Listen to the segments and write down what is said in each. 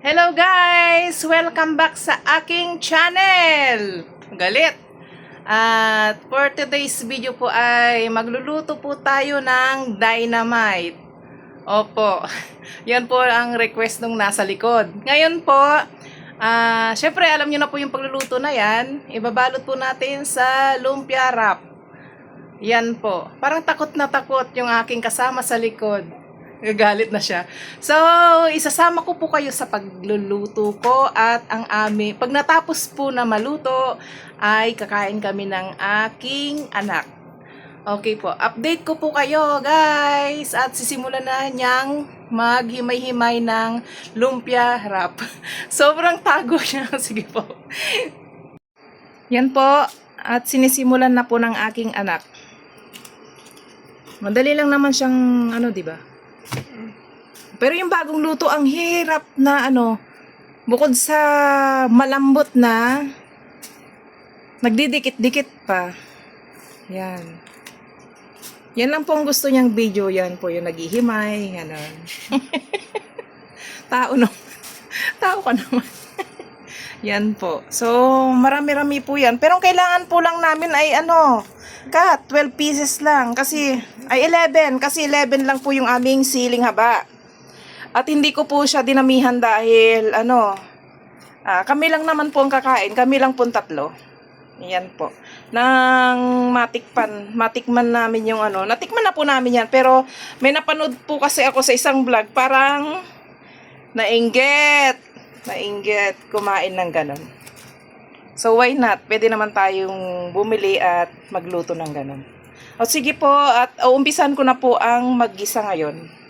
Hello guys! Welcome back sa aking channel! Galit! At for today's video po ay magluluto po tayo ng dynamite. Opo, yan po ang request nung nasa likod. Ngayon po, syempre alam nyo na po yung pagluluto na yan. Ibabalot po natin sa lumpia wrap. Yan po. Parang takot na takot yung aking kasama sa likod. Gagalit na siya. So, isasama ko po kayo sa pagluluto ko at ang pag natapos po na maluto, ay kakain kami ng aking anak. Okay po. Update ko po kayo, guys. At sisimulan na niyang maghimay-himay ng lumpia wrap. Sobrang tago niya. Sige po. Yan po. At sinisimulan na po ng aking anak. Madali lang naman siyang, di ba? Pero yung bagong luto, ang hirap na bukod sa malambot na, nagdidikit-dikit pa. Yan. Yan lang po ang gusto niyang video. Yan po yung naghihimay. Ganon. Tao ka naman. Yan po. So, marami-rami po yan. Pero kailangan po lang namin ay 12 pieces lang. Kasi, ay 11. Kasi 11 lang po yung aming siling haba. At hindi ko po siya dinamihan dahil, kami lang naman po ang kakain. Kami lang po 3. Yan po. Nang matikman namin yung natikman na po namin yan. Pero, may napanood po kasi ako sa isang vlog. Parang, nainggit kumain ng ganon. So, why not? Pwede naman tayong bumili at magluto ng ganon. O, sige po, at umpisan ko na po ang maggisa ngayon.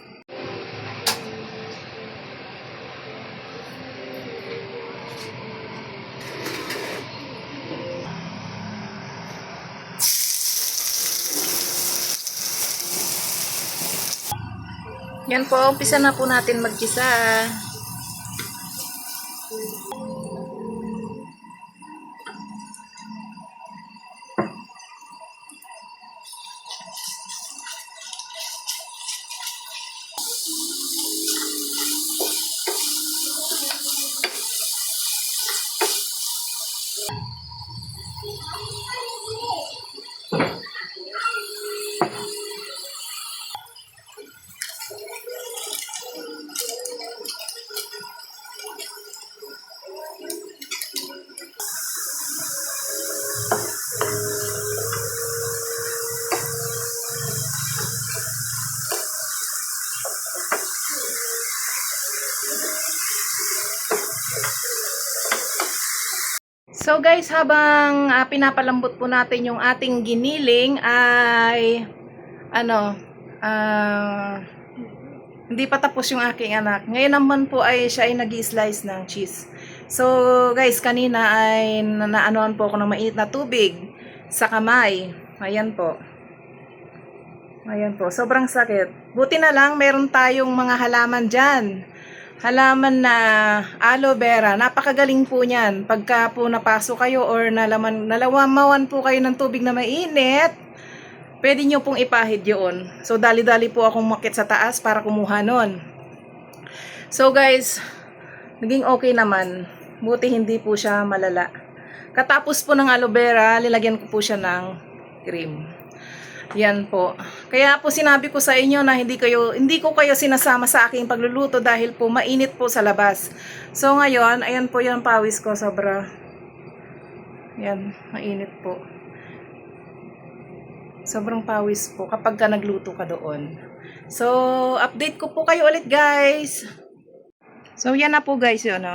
Yan po, umpisa na po natin maggisa. So guys, habang pinapalambot po natin yung ating giniling ay hindi pa tapos yung aking anak. Ngayon naman po ay siya ay nag-slice ng cheese. So guys, kanina ay naanoan po ako ng mainit na tubig sa kamay. Ayan po. Ayan po, sobrang sakit. Buti na lang meron tayong mga halaman dyan. Halaman na aloe vera, napakagaling po niyan. Pagka po napasok kayo or nalawamawan po kayo ng tubig na mainit, pwede nyo pong ipahid yun. So, dali-dali po akong makit sa taas para kumuha nun. So, guys, naging okay naman. Buti hindi po siya malala. Katapos po ng aloe vera, lilagyan ko po siya ng cream. Yan po. Kaya po sinabi ko sa inyo na hindi ko kayo sinasama sa aking pagluluto dahil po mainit po sa labas. So ngayon, ayan po yung pawis ko, sobra. Yan, mainit po. Sobrang pawis po kapag ka nagluto ka doon. So, update ko po kayo ulit, guys. So, yan na po, guys, yun,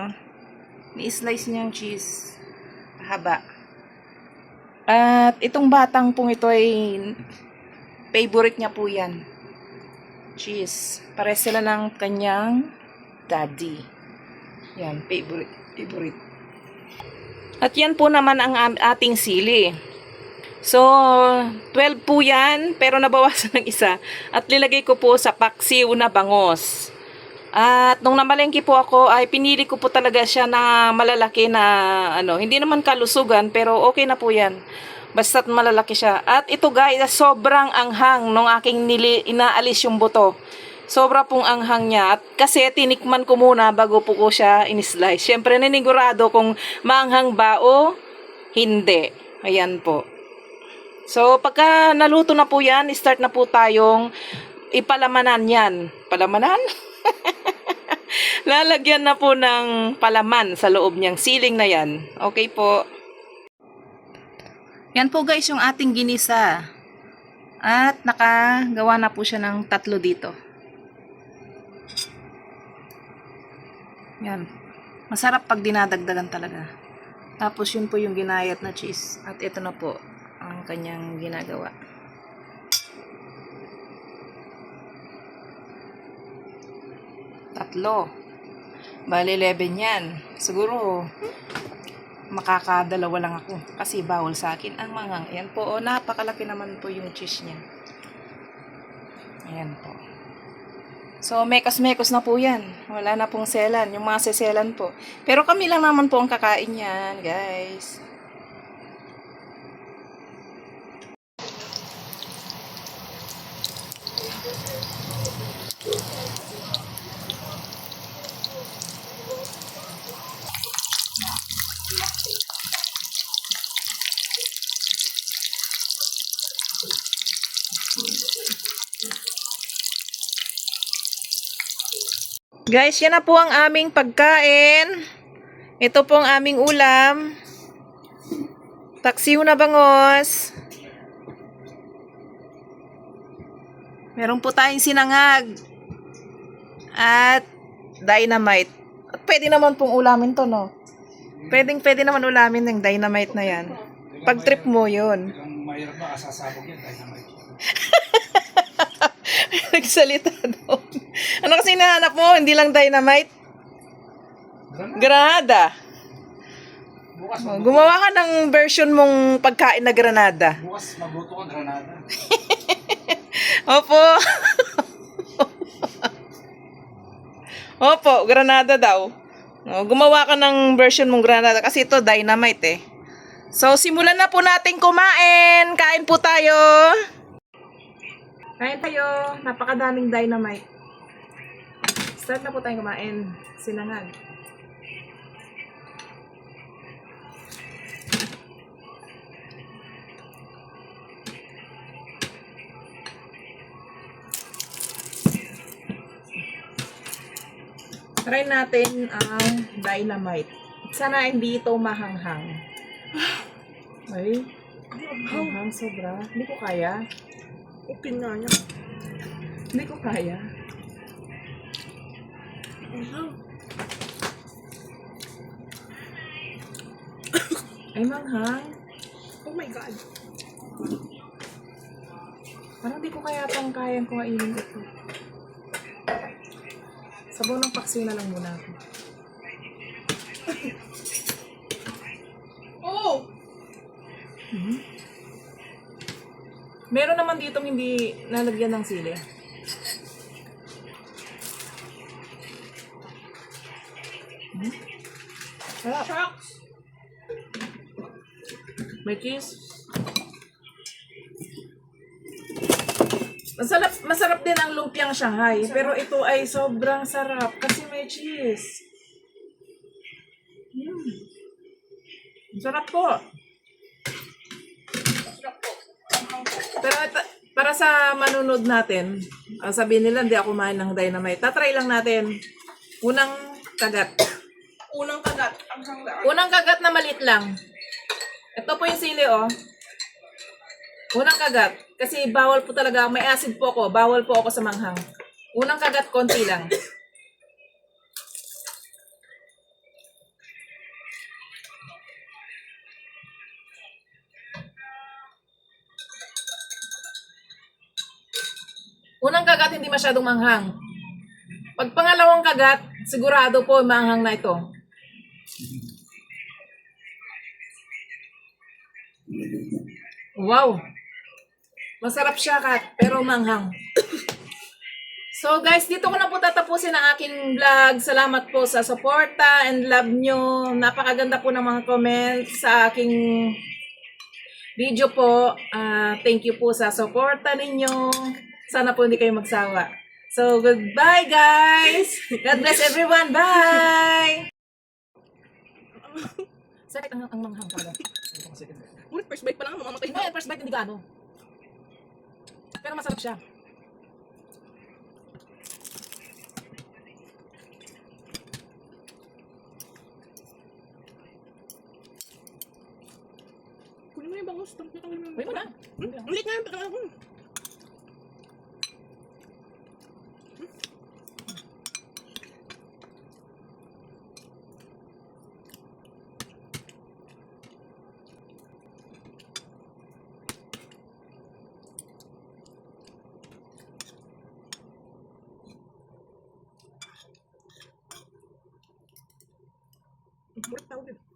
ni-slice niyang cheese. Haba. At itong batang pong ito ay favorite niya po yan. Cheese. Pares sila ng kanyang daddy. Yan, favorite. At yan po naman ang ating sili. So, 12 po yan, pero nabawasan ng isa. At nilagay ko po sa paksiw na bangos. At nung namalengke po ako, ay pinili ko po talaga siya na malalaki na hindi naman kalusugan, pero okay na po yan. Basta't malalaki siya. At ito guys, sobrang anghang nung aking inaalis yung buto. Sobra pong anghang niya. At kasi tinikman ko muna bago po ko siya in-slice. Siyempre, ninigurado kung maanghang ba o hindi. Ayan po. So, pagka naluto na po yan, start na po tayong ipalamanan yan. Palamanan? Lalagyan na po ng palaman sa loob niyang siling na yan. Okay po. Yan po guys yung ating ginisa. At nakagawa na po siya ng 3 dito. Yan. Masarap pag dinadagdagan talaga. Tapos yun po yung ginayat na cheese. At ito na po ang kanyang ginagawa. Tatlo. Bali 11 yan. Siguro makakadalawa lang ako. Kasi bawal sa akin ang manghang. Ayan po. O, napakalaki naman po yung cheese niya. Ayan po. So, mekos-mekos na po yan. Wala na pong selan. Yung mga seselan po. Pero kami lang naman po ang kakain yan, guys. Guys, yan na po ang aming pagkain. Ito po ang aming ulam. Taksiw na bangos. Meron po tayong sinangag. At dynamite. At pwede naman pong ulamin to, no? Pwede naman ulamin ng dynamite na yan. Pag trip mo yun. Mayroon ba kasasabog yan? Dynamite. Nagsalita doon. Ano kasi hinahanap mo? Hindi lang dynamite? Granada. Bukas Gumawa ka ng version mong pagkain na granada. bukas magluto ka granada. Opo. Opo, granada daw. Gumawa ka ng version mong granada kasi ito dynamite eh. So, simulan na po natin kumain. Kain po tayo. Kain tayo. Napakadaming dynamite. Start na po tayong kumain. Sinangag. Try natin ang dynamite. Sana hindi ito mahanghang. Ay, hanghang sobra. Hindi ko kaya. Open nga niya. Hindi ko kaya. Ay, manghang. Oh my God. Parang di ko kaya pang kayang kumainin ito. Sabaw ng paksiw na lang muna ako. Oh! Meron naman dito hindi nalagyan ng sili. Sarap. Shucks! May cheese. Masarap din ang lumpiang Shanghai. Pero ito ay sobrang sarap kasi may cheese. Sarap po. Pero para sa manunod natin, sabihin nila hindi ako kumain ng dynamite. Tatry lang natin. Unang kagat. Unang kagat. Ang sangga. Unang kagat na maliit lang. Ito po yung sili, oh. Unang kagat. Kasi bawal po talaga. May acid po ako. Bawal po ako sa manghang. Unang kagat, konti lang. Unang kagat, hindi masyadong manghang. Pag pangalawang kagat, sigurado po manghang na ito. Wow! Masarap siya, Kat, pero manghang. So guys, dito ko na po tatapusin ang aking vlog. Salamat po sa suporta and love nyo. Napakaganda po ng mga comments sa aking video po. Thank you po sa suporta ninyo. Sana po hindi kayo magsawa. So, goodbye, guys! God bless everyone! Bye! Sakit ang manghang talaga. Ulit, first bite pa lang, mamamatay Hindi, na. first bite hindi gaano. Pero masarap siya. Kunin mo yung bangus. Tanggalin mo yung- Uy mo na. Ang liit nga yung pagkakala ko. Mulit tawag yun.